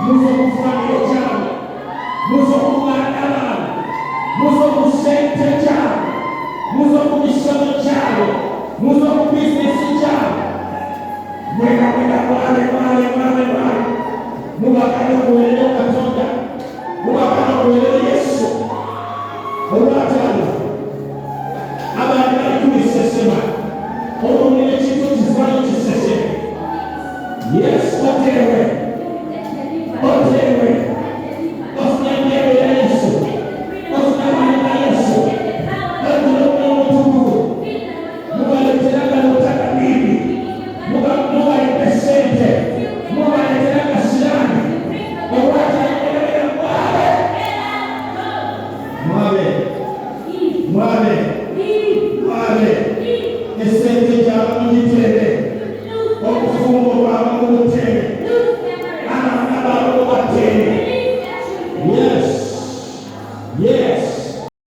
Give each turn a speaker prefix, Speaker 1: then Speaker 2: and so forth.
Speaker 1: muzo kufanya jambo, muzo kuandala, muzo kusente jambo, muzo kubishono jambo, muzo kubusiness jambo. Mwena wale mubakana kuelewa Katonda, mubakana kuelewa Yesu. Olwatalo abantu bali kubisesema olumira ekintu kivayo kiseseme. Yes, otewe